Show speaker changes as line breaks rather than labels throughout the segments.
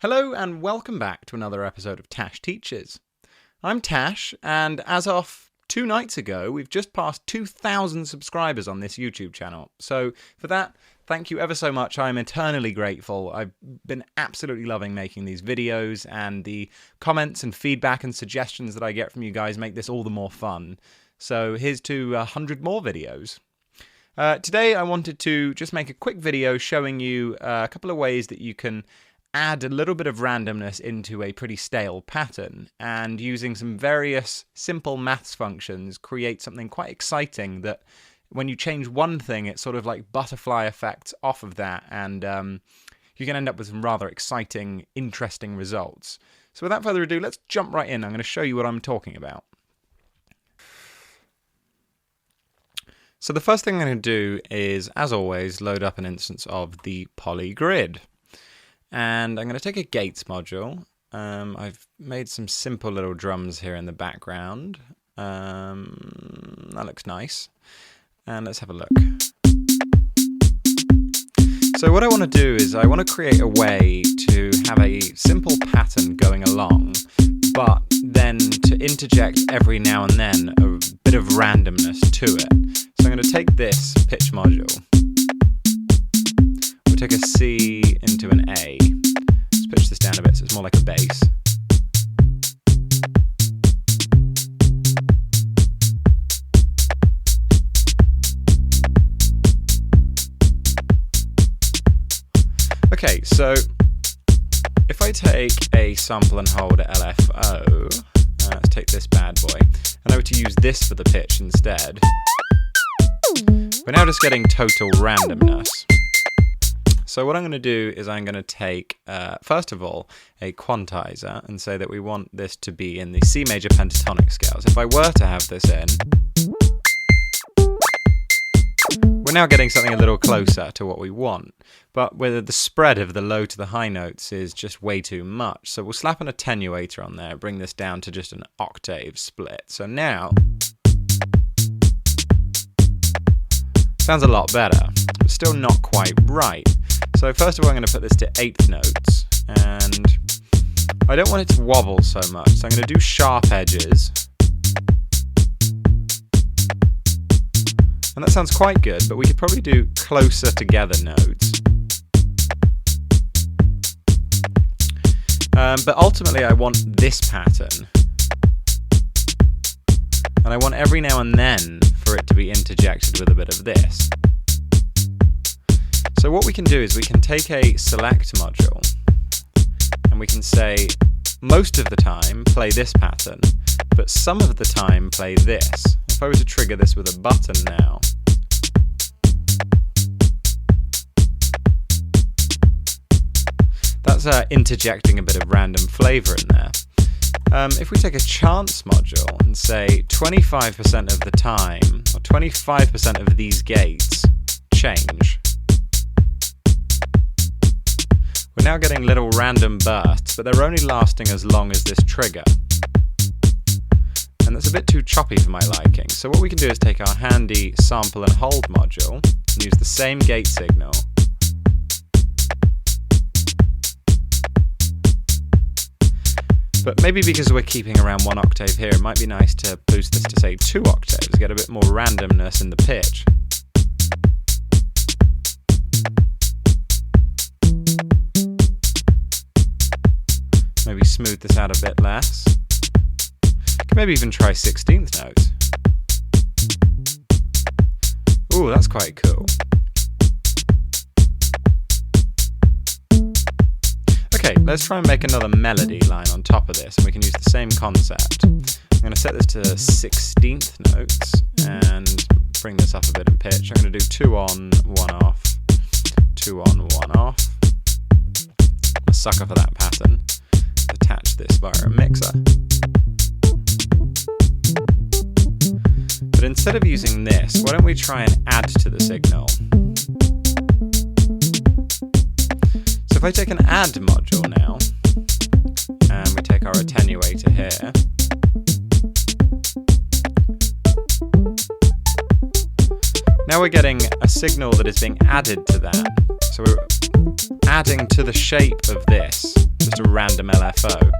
Hello and welcome back to another episode of TÄCHES Teaches. I'm Tash, and as of 2 nights ago, we've just passed 2,000 subscribers on this YouTube channel. So for that, thank you ever so much. I'm eternally grateful. I've been absolutely loving making these videos, and the comments and feedback and suggestions that I get from you guys make this all the more fun. So here's to 100 more videos. Today I wanted to just make a quick video showing you a couple of ways that you can add a little bit of randomness into a pretty stale pattern, and using some various simple maths functions create something quite exciting that when you change one thing, it sort of like butterfly effects off of that, and you can end up with some rather exciting, interesting results. So without further ado, let's jump right in. I'm going to show you what I'm talking about. So the first thing I'm going to do is, as always, load up an instance of the poly grid. And I'm going to take a gates module. I've made some simple little drums here in the background. That looks nice. And let's have a look. So what I want to do is I want to create a way to have a simple pattern going along, but then to interject every now and then a bit of randomness to it. So I'm going to take this pitch module. We'll take a C into an A. Let's pitch this down a bit so it's more like a bass. Okay, so if I take a sample and hold at LFO, let's take this bad boy, and I were to use this for the pitch instead, we're now just getting total randomness. So what I'm going to do is I'm going to take, first of all, a quantizer and say that we want this to be in the C major pentatonic scales. If I were to have this in, we're now getting something a little closer to what we want. But whether the spread of the low to the high notes is just way too much. So we'll slap an attenuator on there, bring this down to just an octave split. So now, sounds a lot better, but still not quite right. So first of all, I'm going to put this to 8th notes, and I don't want it to wobble so much, so I'm going to do sharp edges. And that sounds quite good, but we could probably do closer together notes. But ultimately I want this pattern. And I want every now and then for it to be interjected with a bit of this. So what we can do is we can take a select module and we can say most of the time play this pattern, but some of the time play this. If I were to trigger this with a button now, that's interjecting a bit of random flavour in there. If we take a chance module and say 25% of the time, or 25% of these gates change, we're now getting little random bursts, but they're only lasting as long as this trigger. And that's a bit too choppy for my liking. So what we can do is take our handy sample and hold module and use the same gate signal. But maybe because we're keeping around 1 octave here, it might be nice to boost this to say 2 octaves, get a bit more randomness in the pitch. Maybe smooth this out a bit less. Maybe even try 16th notes. Ooh, that's quite cool. Okay, let's try and make another melody line on top of this, and we can use the same concept. I'm going to set this to 16th notes and bring this up a bit in pitch. I'm going to do 2 on, 1 off, 2 on, 1 off. I'm a sucker for that pattern. Attach this via a mixer. But instead of using this, why don't we try and add to the signal? So if I take an add module now, and we take our attenuator here, now we're getting a signal that is being added to that. So we're adding to the shape of this, just just a random LFO.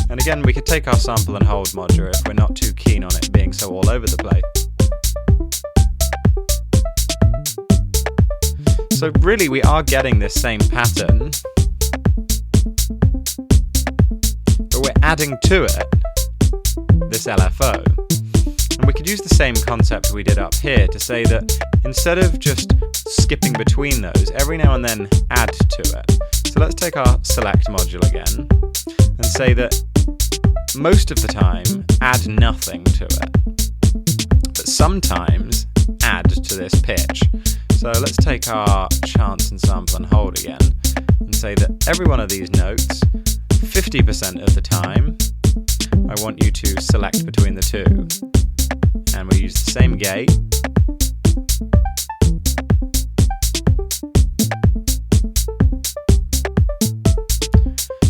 And again, we could take our sample and hold module if we're not too keen on it being so all over the place. So really we are getting this same pattern, but we're adding to it this LFO. And we could use the same concept we did up here to say that instead of just skipping between those, every now and then add to it. So let's take our select module again and say that most of the time add nothing to it, but sometimes add to this pitch. So let's take our chance and sample and hold again and say that every one of these notes, 50% of the time, I want you to select between the two. And we use the same gate.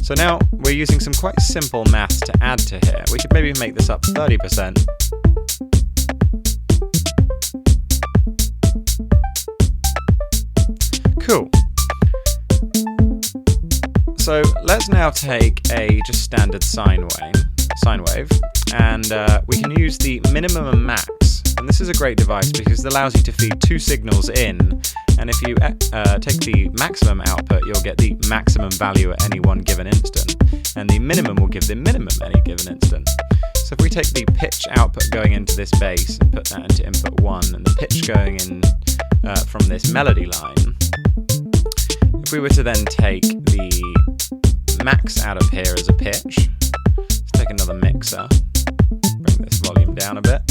So now we're using some quite simple maths to add to here. We could maybe make this up 30%. Cool. So let's now take a just standard sine wave, and we can use the minimum and max. And this is a great device because it allows you to feed two signals in, and if you take the maximum output, you'll get the maximum value at any one given instant, and the minimum will give the minimum at any given instant. So if we take the pitch output going into this bass and put that into input 1, and the pitch going in from this melody line, if we were to then take the max out of here as a pitch, let's take another mixer, bring this volume down a bit.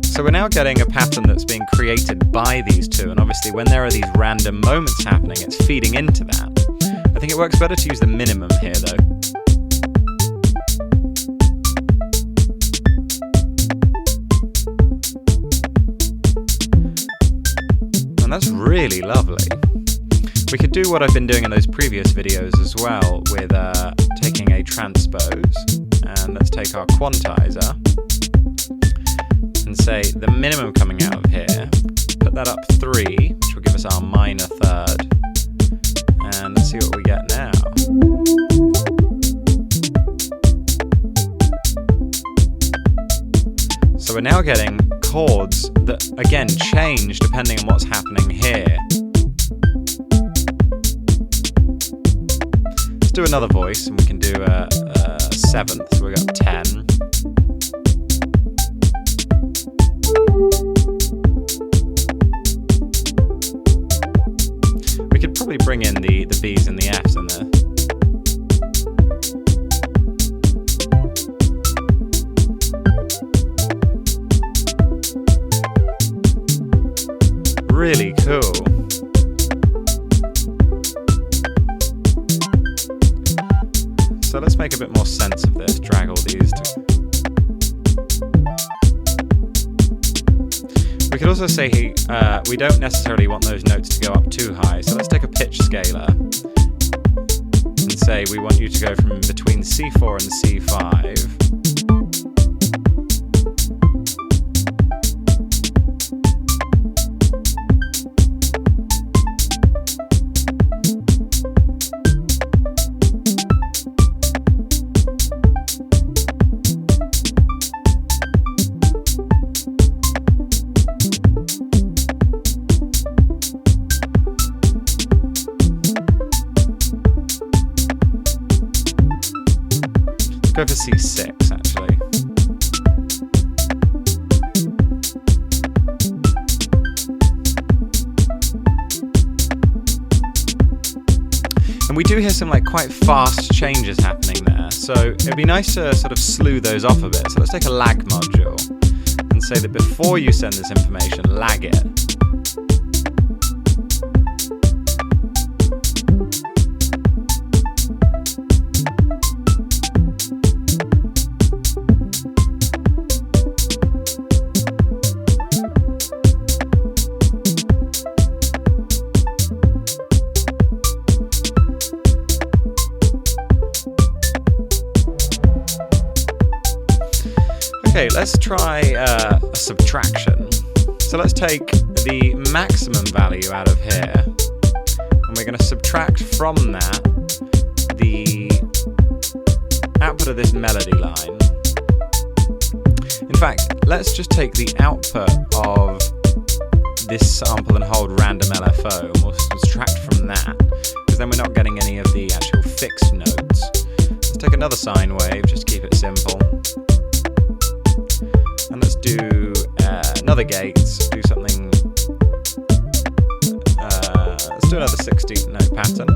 So we're now getting a pattern that's being created by these two, and obviously when there are these random moments happening, it's feeding into that. I think it works better to use the minimum here though. And that's really lovely. We could do what I've been doing in those previous videos as well with taking a transpose, and let's take our quantizer and say the minimum coming out of here, put that up 3, which will give us our minor third, and let's see what we get now. So we're now getting chords that again change depending on what's happening here. Let's do another voice, and we can do a 7th, so we got 10. We could probably bring in the B's and the F's in there. Really cool. So let's make a bit more sense of this, drag all these to... We could also say we don't necessarily want those notes to go up too high, so let's take a pitch scaler and say we want you to go from between C4 and C5. Go for C6 actually. And we do hear some like quite fast changes happening there, so it'd be nice to sort of slew those off a bit. So let's take a lag module and say that before you send this information, lag it. Okay, let's try a subtract subtraction. So let's take the maximum value out of here, and we're going to subtract from that the output of this melody line. In fact, let's just take the output of this sample and hold random LFO, and we'll subtract from that, because then we're not getting any of the actual fixed notes. Let's take another sine wave, just to keep it simple. And let's do another gate, do something, let's do another 16th note pattern.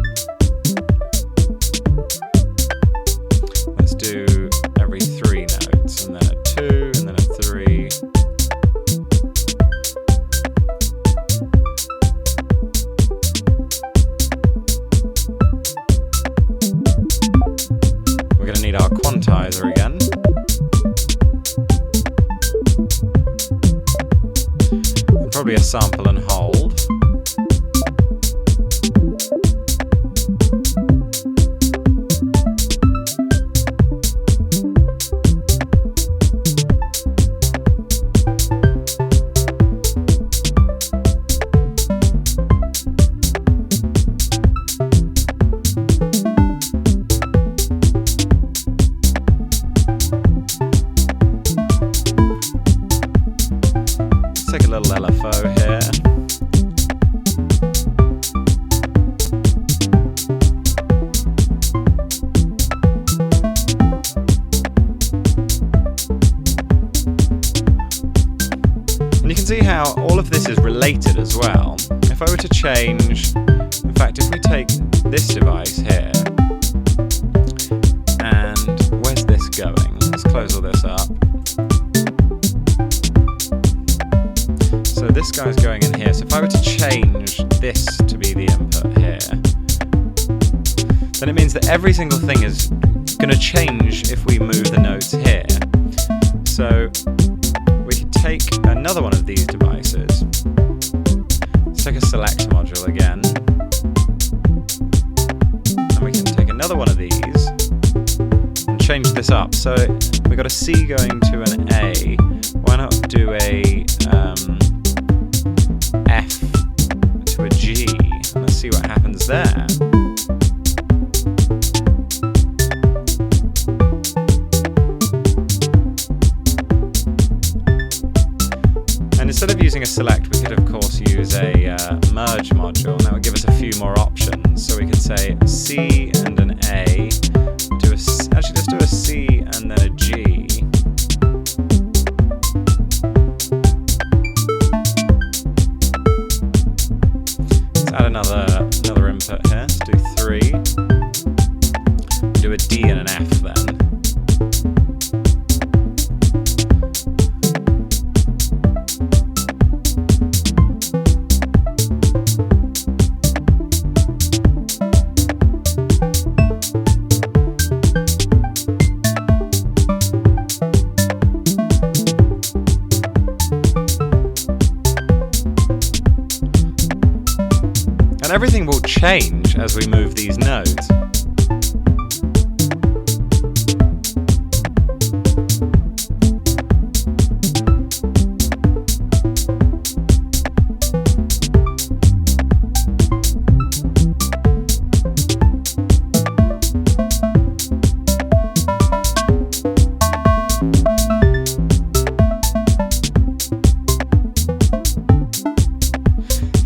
Let's do every 3 notes, and then a 2, and then a 3. We're going to need our quantizer again. And probably a sample and hold. Take a little LFO here. And you can see how all of this is related as well. If I were to change, in fact, if we take this device here, and where's this going? Let's close all this up. So this guy's going in here, so if I were to change this to be the input here, then it means that every single thing is going to change if we move the notes here. So we can take another one of these devices. Let's take a select module again. And we can take another one of these and change this up. So we've got a C going to an A. Why not do a F to a G? Let's see what happens there. And instead of using a select, we could of course use a merge module, and that would give us a few more options. So we could say C and an A, actually let's do a C and then a G. Add another input here. Let's do 3. Do a D and an F then. And everything will change as we move these notes.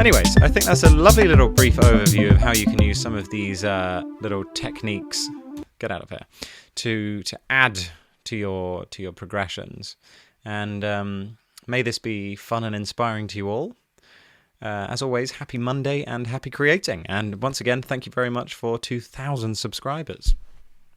Anyways, I think that's a lovely little brief overview of how you can use some of these little techniques, get out of here, to add to your progressions. And may this be fun and inspiring to you all. As always, happy Monday and happy creating. And once again, thank you very much for 2,000 subscribers.